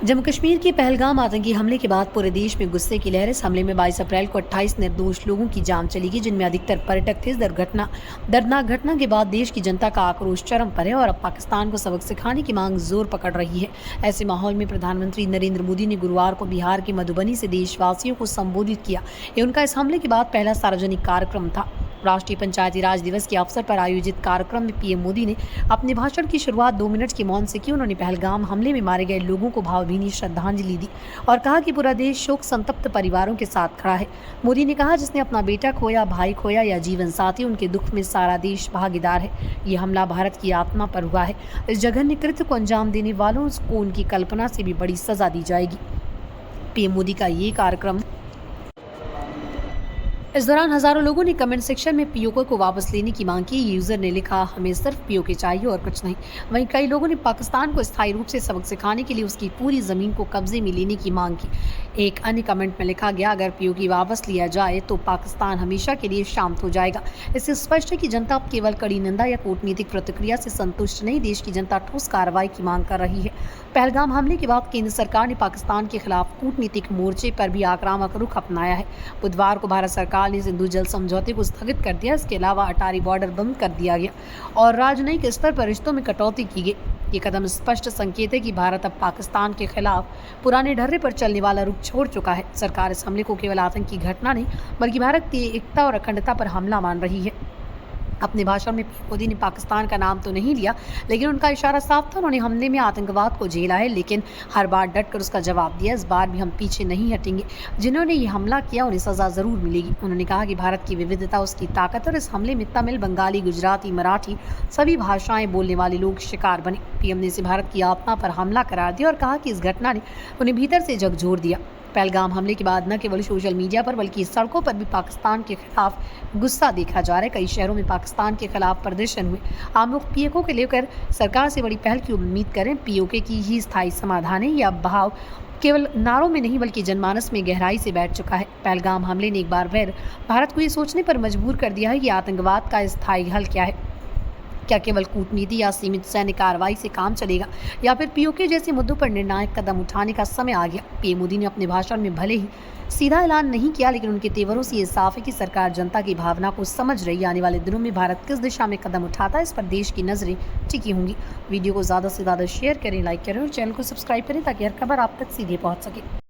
जम्मू कश्मीर के पहलगाम आतंकी हमले के बाद पूरे देश में गुस्से की लहर। इस हमले में 22 अप्रैल को 28 निर्दोष लोगों की जान चली गई, जिनमें अधिकतर पर्यटक थे। दर्दनाक घटना के बाद देश की जनता का आक्रोश चरम पर है और अब पाकिस्तान को सबक सिखाने की मांग जोर पकड़ रही है। ऐसे माहौल में प्रधानमंत्री नरेंद्र मोदी ने गुरुवार को बिहार के मधुबनी से देशवासियों को संबोधित किया। ये उनका इस हमले के बाद पहला सार्वजनिक कार्यक्रम था। राष्ट्रीय पंचायती राज दिवस के अवसर पर आयोजित कार्यक्रम में पीएम मोदी ने अपने भाषण की शुरुआत 2 मिनट के मौन से की। उन्होंने पहलगाम हमले में मारे गए लोगों को भावभीनी श्रद्धांजलि दी और कहा कि पूरा देश शोक संतप्त परिवारों के साथ खड़ा है। मोदी ने कहा, जिसने अपना बेटा खोया, भाई खोया या जीवन साथी, उनके दुख में सारा देश भागीदार है। ये हमला भारत की आत्मा पर हुआ है। इस जघन्य कृत्य को अंजाम देने वालों को उनकी कल्पना से भी बड़ी सजा दी जाएगी। पीएम मोदी का ये कार्यक्रम। इस दौरान हजारों लोगों ने कमेंट सेक्शन में पीओके को वापस लेने की मांग की। यूजर ने लिखा, हमें सिर्फ पीओके चाहिए और कुछ नहीं। वहीं कई लोगों ने पाकिस्तान को स्थायी रूप से सबक सिखाने के लिए उसकी पूरी जमीन को कब्जे में लेने की मांग की। एक अन्य कमेंट में लिखा गया, अगर पीओके वापस लिया जाए तो पाकिस्तान हमेशा के लिए शांत हो जाएगा। इससे स्पष्ट है कि जनता अब केवल कड़ी निंदा या कूटनीतिक प्रतिक्रिया से संतुष्ट नहीं, देश की जनता ठोस कार्रवाई की मांग कर रही है। पहलगाम हमले के बाद केंद्र सरकार ने पाकिस्तान के खिलाफ कूटनीतिक मोर्चे पर भी आक्रामक रुख अपनाया है। बुधवार को भारत सरकार ने सिंधु जल समझौते को स्थगित कर दिया। इसके अलावा अटारी बॉर्डर बंद कर दिया गया और राजनयिक स्तर पर रिश्तों में कटौती की गई। ये कदम स्पष्ट संकेत है कि भारत अब पाकिस्तान के खिलाफ पुराने ढर्रे पर चलने वाला रुख छोड़ चुका है। सरकार इस हमले को केवल आतंकी घटना नहीं, बल्कि भारत की एकता और अखंडता पर हमला मान रही है। अपने भाषण में पीएम मोदी ने पाकिस्तान का नाम तो नहीं लिया, लेकिन उनका इशारा साफ था। उन्होंने हमले में आतंकवाद को झेला है, लेकिन हर बार डटकर उसका जवाब दिया। इस बार भी हम पीछे नहीं हटेंगे। जिन्होंने ये हमला किया उन्हें सजा जरूर मिलेगी। उन्होंने कहा कि भारत की विविधता उसकी ताकत, और इस हमले में तमिल, बंगाली, गुजराती, मराठी सभी भाषाएं बोलने वाले लोग शिकार बने। पीएम ने इसे भारत की आत्मा पर हमला करार दिया और कहा कि इस घटना ने उन्हें भीतर से झकझोर दिया। पहलगाम हमले के बाद न केवल सोशल मीडिया पर बल्कि सड़कों पर भी पाकिस्तान के खिलाफ गुस्सा देखा जा रहा है। कई शहरों में पाकिस्तान के खिलाफ प्रदर्शन हुए। आम लोग पीओके को लेकर सरकार से बड़ी पहल की उम्मीद करें। पीओके की ही स्थायी समाधान है। यह भाव केवल नारों में नहीं बल्कि जनमानस में गहराई से बैठ चुका है। पहलगाम हमले ने एक बार फिर भारत को ये सोचने पर मजबूर कर दिया है कि आतंकवाद का स्थायी हल क्या है। क्या केवल कूटनीति या सीमित सैन्य कार्रवाई से काम चलेगा, या फिर पीओके जैसे मुद्दों पर निर्णायक कदम उठाने का समय आ गया। पीएम मोदी ने अपने भाषण में भले ही सीधा ऐलान नहीं किया, लेकिन उनके तेवरों से ये साफ है कि सरकार जनता की भावना को समझ रही है। आने वाले दिनों में भारत किस दिशा में कदम उठाता है, इस पर देश की नजरें टिकी होंगी। वीडियो को ज़्यादा से ज़्यादा शेयर करें, लाइक करें और चैनल को सब्सक्राइब करें ताकि हर खबर आप तक सीधे पहुँच सके।